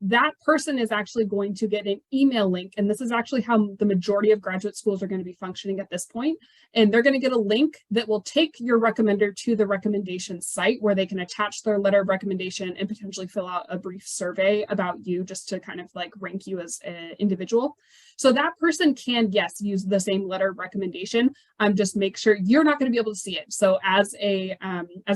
That person is actually going to get an email link. And this is actually how the majority of graduate schools are going to be functioning at this point. And they're going to get a link that will take your recommender to the recommendation site where they can attach their letter of recommendation and potentially fill out a brief survey about you just to kind of like rank you as an individual. So that person can, yes, use the same letter of recommendation. Just make sure you're not going to be able to see it. So as a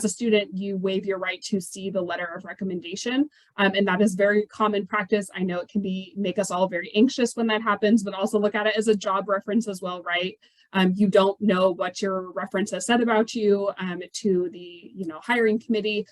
student, you waive your right to see the letter of recommendation. And that is very common practice. I know it can make us all very anxious when that happens, but also look at it as a job reference as well, right? You don't know what your reference has said about you to the hiring committee.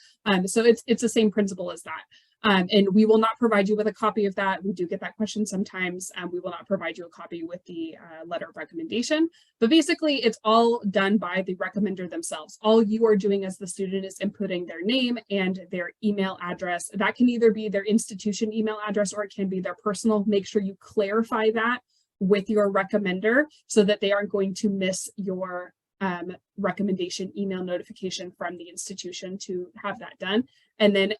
So it's the same principle as that. And we will not provide you with a copy of that. We do get that question sometimes. We will not provide you a copy with the letter of recommendation. But basically, it's all done by the recommender themselves. All you are doing as the student is inputting their name and their email address. That can either be their institution email address or it can be their personal. Make sure you clarify that with your recommender so that they aren't going to miss your recommendation email notification from the institution to have that done. And then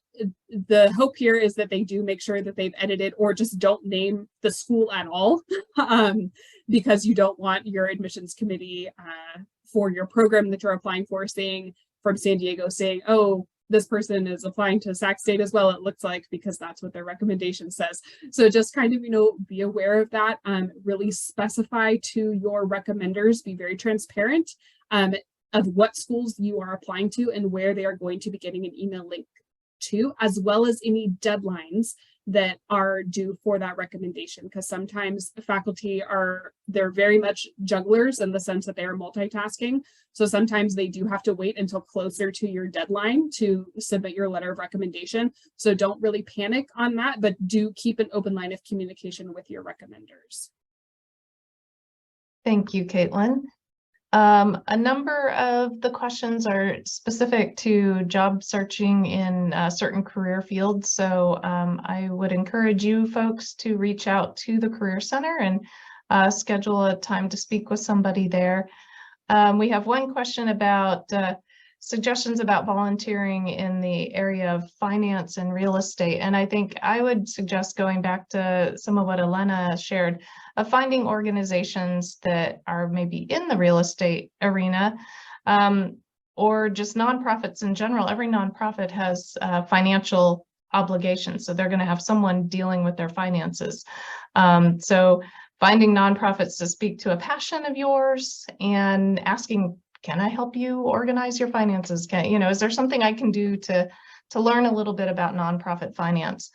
the hope here is that they do make sure that they've edited or just don't name the school at all because you don't want your admissions committee for your program that you're applying for saying from San Diego saying, oh, this person is applying to Sac State as well, it looks like, because that's what their recommendation says. So just kind of, be aware of that, really specify to your recommenders, be very transparent of what schools you are applying to and where they are going to be getting an email link to, as well as any deadlines that are due for that recommendation, because sometimes faculty they're very much jugglers in the sense that they are multitasking. So sometimes they do have to wait until closer to your deadline to submit your letter of recommendation. So don't really panic on that, but do keep an open line of communication with your recommenders. Thank you, Caitlin. A number of the questions are specific to job searching in certain career fields. So I would encourage you folks to reach out to the Career Center and schedule a time to speak with somebody there. We have one question about suggestions about volunteering in the area of finance and real estate. And I think I would suggest going back to some of what Elena shared, of finding organizations that are maybe in the real estate arena, or just nonprofits in general. Every nonprofit has financial obligations, so they're going to have someone dealing with their finances. So finding nonprofits to speak to a passion of yours and asking, can I help you organize your finances? Is there something I can do to learn a little bit about nonprofit finance?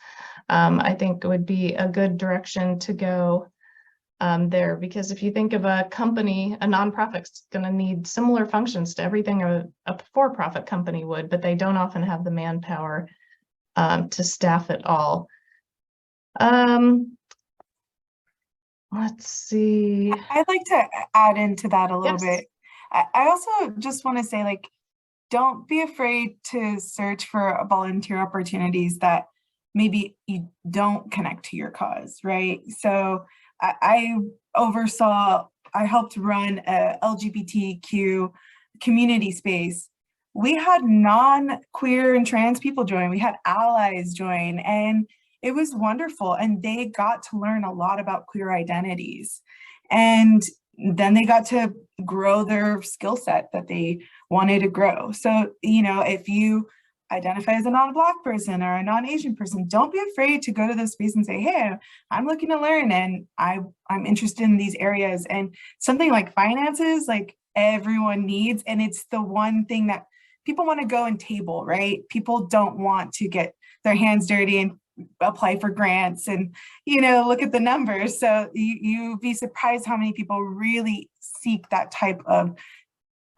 I think it would be a good direction to go there, because if you think of a company, a nonprofit's going to need similar functions to everything a for-profit company would, but they don't often have the manpower to staff it all. Let's see. I'd like to add into that a little Yes. bit. I also just want to say, like, don't be afraid to search for volunteer opportunities that maybe you don't connect to your cause, right? So I helped run a LGBTQ community space. We had non-queer and trans people join, we had allies join, and it was wonderful. And they got to learn a lot about queer identities. And then they got to grow their skill set that they wanted to grow. So, if you identify as a non-Black person or a non-Asian person, don't be afraid to go to the space and say, hey, I'm looking to learn and I'm interested in these areas. And something like finances, like everyone needs, and it's the one thing that people want to go and table, right? People don't want to get their hands dirty and apply for grants and look at the numbers. So you'd be surprised how many people really seek that type of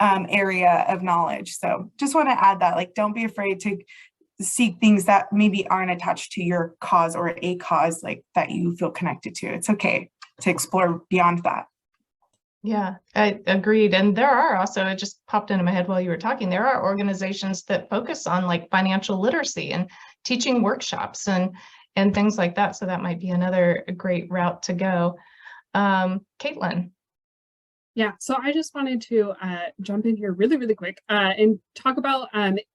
area of knowledge. So just want to add that, like, don't be afraid to seek things that maybe aren't attached to your cause or a cause, like, that you feel connected to. It's okay to explore beyond that. Yeah, I agreed. And there are also, it just popped into my head while you were talking, there are organizations that focus on like financial literacy and teaching workshops and things like that. So that might be another great route to go. Caitlin. Yeah, so I just wanted to jump in here really, really quick and talk about,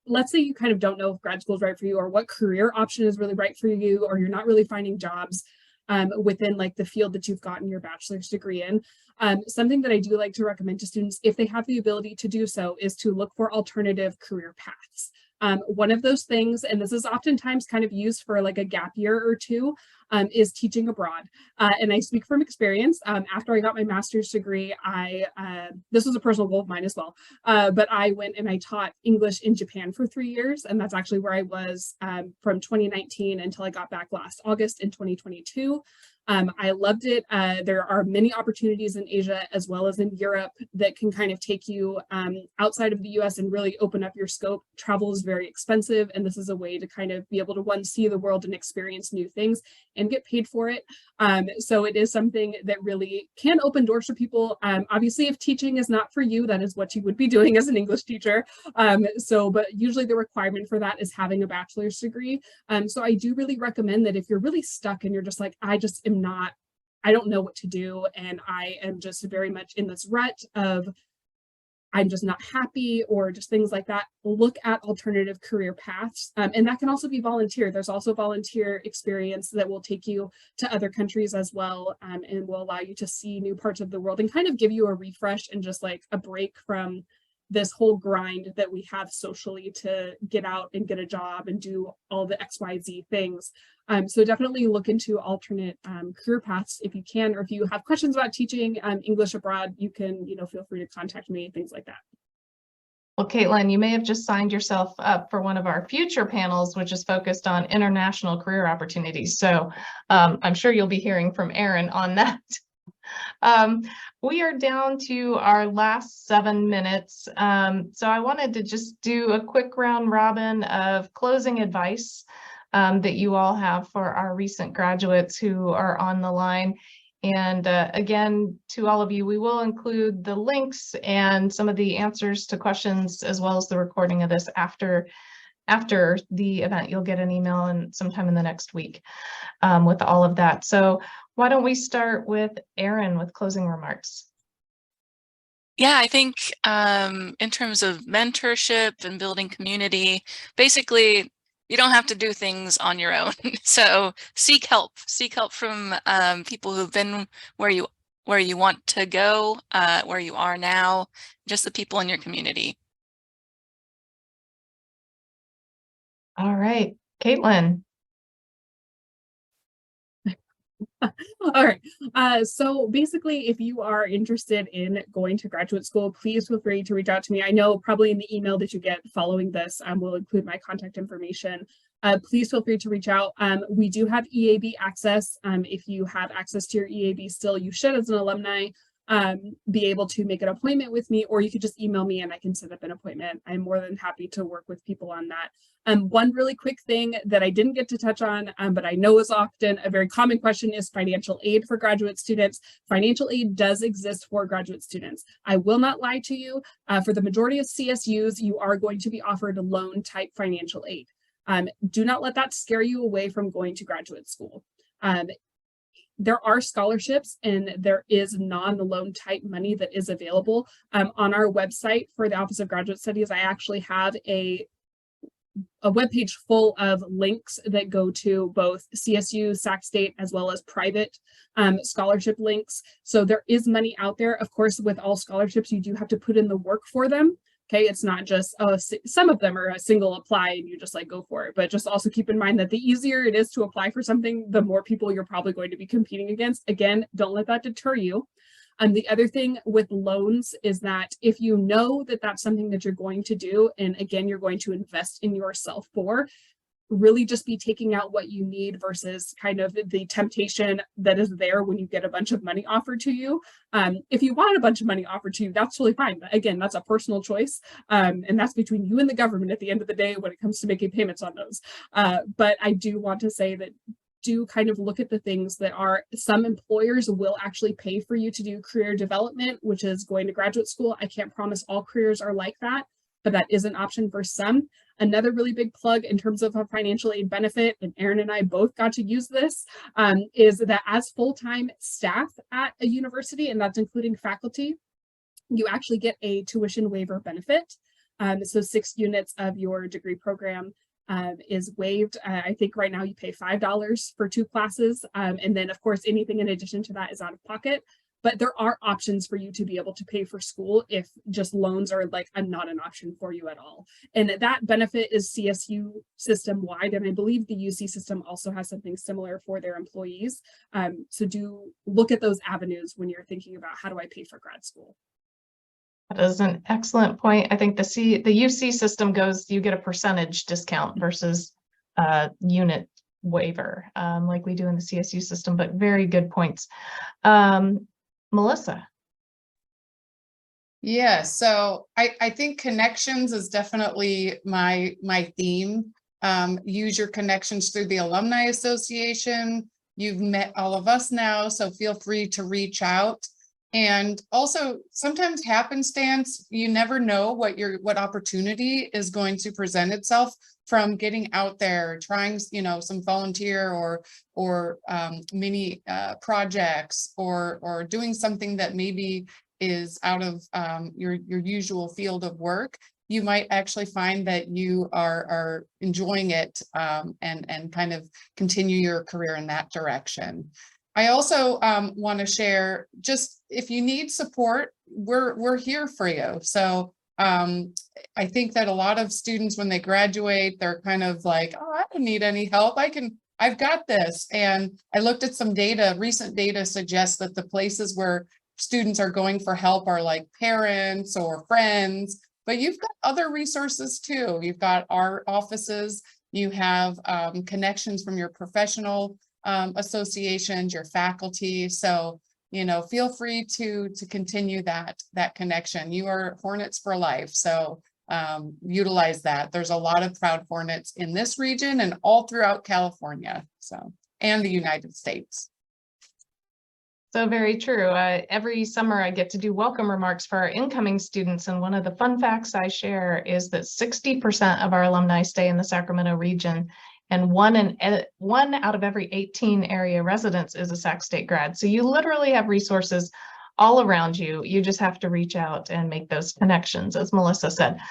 let's say you kind of don't know if grad school is right for you or what career option is really right for you, or you're not really finding jobs within like the field that you've gotten your bachelor's degree in. Something that I do like to recommend to students, if they have the ability to do so, is to look for alternative career paths. One of those things, and this is oftentimes kind of used for like a gap year or two, is teaching abroad. And I speak from experience. After I got my master's degree, this was a personal goal of mine as well, but I went and I taught English in Japan for 3 years. And that's actually where I was from 2019 until I got back last August in 2022. I loved it. There are many opportunities in Asia as well as in Europe that can kind of take you outside of the US and really open up your scope. Travel is very expensive, and this is a way to kind of be able to, one, see the world and experience new things and get paid for it. So it is something that really can open doors for people. Obviously, if teaching is not for you, that is what you would be doing as an English teacher. But usually the requirement for that is having a bachelor's degree. So I do really recommend that if you're really stuck and you're just like, I don't know what to do, and I am just very much in this rut of I'm just not happy, or just things like that, look at alternative career paths. And that can also be volunteer. There's also volunteer experience that will take you to other countries as well, and will allow you to see new parts of the world and kind of give you a refresh and just like a break from this whole grind that we have socially to get out and get a job and do all the XYZ things. So definitely look into alternate career paths if you can, or if you have questions about teaching English abroad, you can, feel free to contact me, things like that. Well, Caitlin, you may have just signed yourself up for one of our future panels, which is focused on international career opportunities. So I'm sure you'll be hearing from Erin on that. We are down to our last 7 minutes. So I wanted to just do a quick round robin of closing advice that you all have for our recent graduates who are on the line. And again, to all of you, we will include the links and some of the answers to questions, as well as the recording of this after the event. You'll get an email and sometime in the next week with all of that. So why don't we start with Erin with closing remarks? Yeah, I think in terms of mentorship and building community, basically, you don't have to do things on your own. So seek help from people who've been where you want to go, where you are now, just the people in your community. All right, Caitlin. All right. So basically, if you are interested in going to graduate school, please feel free to reach out to me. I know probably in the email that you get following this, we'll include my contact information. Please feel free to reach out. We do have EAB access. If you have access to your EAB still, you should, as an alumni, be able to make an appointment with me, or you could just email me and I can set up an appointment. I'm more than happy to work with people on that. One really quick thing that I didn't get to touch on, but I know is often a very common question, is financial aid for graduate students. Financial aid does exist for graduate students. I will not lie to you. For the majority of CSUs, you are going to be offered a loan type financial aid. Do not let that scare you away from going to graduate school. There are scholarships and there is non-loan type money that is available. On our website for the Office of Graduate Studies, I actually have a webpage full of links that go to both CSU, Sac State, as well as private scholarship links. So there is money out there. Of course, with all scholarships, you do have to put in the work for them. Okay, it's not just, some of them are a single apply and you just like go for it, but just also keep in mind that the easier it is to apply for something, the more people you're probably going to be competing against. Again, don't let that deter you. The other thing with loans is that if you know that that's something that you're going to do, and again, you're going to invest in yourself for, really just be taking out what you need versus kind of the temptation that is there when you get a bunch of money offered to you. If you want a bunch of money offered to you, that's totally fine. But again, that's a personal choice. And that's between you and the government at the end of the day when it comes to making payments on those. But I do want to say that do kind of look at the things that are, some employers will actually pay for you to do career development, which is going to graduate school. I can't promise all careers are like that, but that is an option for some. Another really big plug in terms of a financial aid benefit, and Erin and I both got to use this, is that as full-time staff at a university, and that's including faculty, you actually get a tuition waiver benefit. So 6 units of your degree program is waived. I think right now you pay $5 for 2 classes. And then of course, anything in addition to that is out of pocket. But there are options for you to be able to pay for school if just loans are like not an option for you at all. And that benefit is CSU system wide. And I believe the UC system also has something similar for their employees. So do look at those avenues when you're thinking about how do I pay for grad school. That is an excellent point. I think the UC system goes, you get a percentage discount versus unit waiver, like we do in the CSU system, but very good points. Melissa. Yeah, so I think connections is definitely my theme. Use your connections through the Alumni Association. You've met all of us now, so feel free to reach out. And also sometimes happenstance, you never know what opportunity is going to present itself from getting out there, trying, some volunteer or mini projects or doing something that maybe is out of your usual field of work. You might actually find that you are enjoying it and kind of continue your career in that direction. I also want to share, just if you need support, we're here for you. So I think that a lot of students, when they graduate, they're kind of like, oh, I don't need any help. I've got this. And I looked at some data, recent data suggests that the places where students are going for help are like parents or friends, but you've got other resources too. You've got our offices, you have connections from your professional associations, your faculty. So, feel free to continue that connection. You are Hornets for life. So utilize that. There's a lot of proud Hornets in this region and all throughout California, and the United States. So very true. Every summer I get to do welcome remarks for our incoming students. And one of the fun facts I share is that 60% of our alumni stay in the Sacramento region, and one out of every 18 area residents is a Sac State grad. So you literally have resources all around you. You just have to reach out and make those connections, as Melissa said.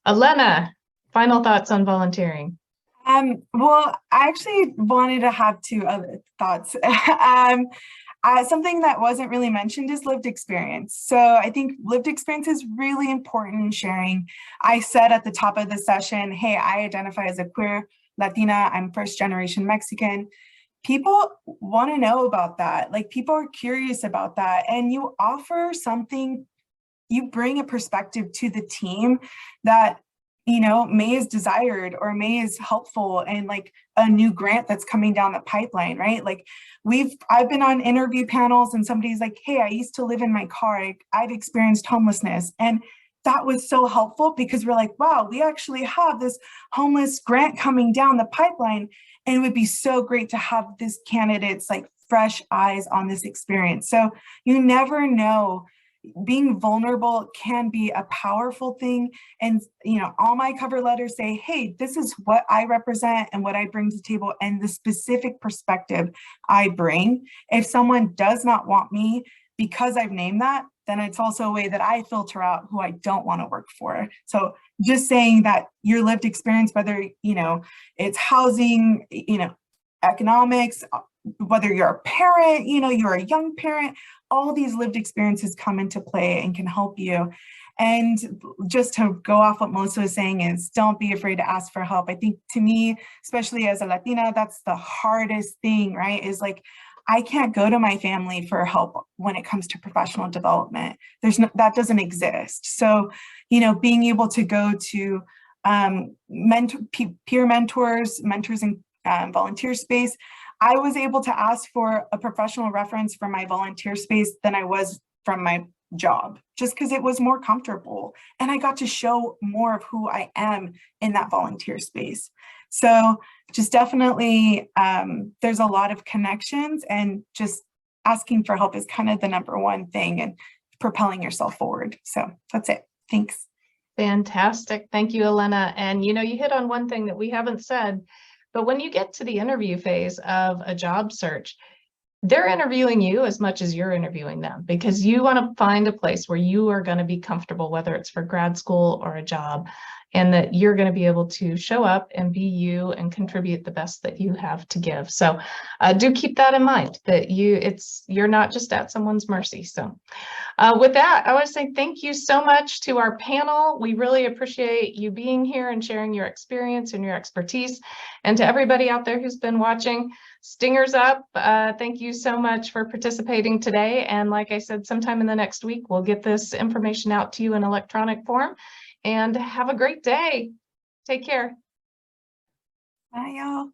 Elena, final thoughts on volunteering? Well, I actually wanted to have two other thoughts. Something that wasn't really mentioned is lived experience. So I think lived experience is really important in sharing. I said at the top of the session, hey, I identify as a queer Latina, I'm first generation Mexican. People want to know about that. Like, people are curious about that. And you offer something, you bring a perspective to the team that may is desired or may is helpful, and like a new grant that's coming down the pipeline, right? Like I've been on interview panels and somebody's like, hey, I used to live in my car. I've experienced homelessness. And that was so helpful because we're like, wow, we actually have this homeless grant coming down the pipeline. And it would be so great to have this candidate's like fresh eyes on this experience. So you never know. Being vulnerable can be a powerful thing. And, all my cover letters say, hey, this is what I represent and what I bring to the table and the specific perspective I bring. If someone does not want me because I've named that, then it's also a way that I filter out who I don't want to work for. So just saying that your lived experience, whether, it's housing, economics, whether you're a parent, you're a young parent, all these lived experiences come into play and can help you. And just to go off what Melissa was saying is, don't be afraid to ask for help. I think, to me, especially as a Latina, that's the hardest thing, right? Is like, I can't go to my family for help when it comes to professional development. That doesn't exist. So, being able to go to peer mentors in volunteer space. I was able to ask for a professional reference from my volunteer space than I was from my job, just because it was more comfortable. And I got to show more of who I am in that volunteer space. So just definitely, there's a lot of connections, and just asking for help is kind of the number one thing, and propelling yourself forward. So that's it. Thanks. Fantastic. Thank you, Elena. And you hit on one thing that we haven't said, but when you get to the interview phase of a job search, they're interviewing you as much as you're interviewing them, because you want to find a place where you are going to be comfortable, whether it's for grad school or a job, and that you're going to be able to show up and be you and contribute the best that you have to give. So do keep that in mind, that you're not just at someone's mercy. So with that, I want to say thank you so much to our panel. We really appreciate you being here and sharing your experience and your expertise. And to everybody out there who's been watching, stingers up. Thank you so much for participating today. And like I said, sometime in the next week, we'll get this information out to you in electronic form. And have a great day. Take care. Bye, y'all.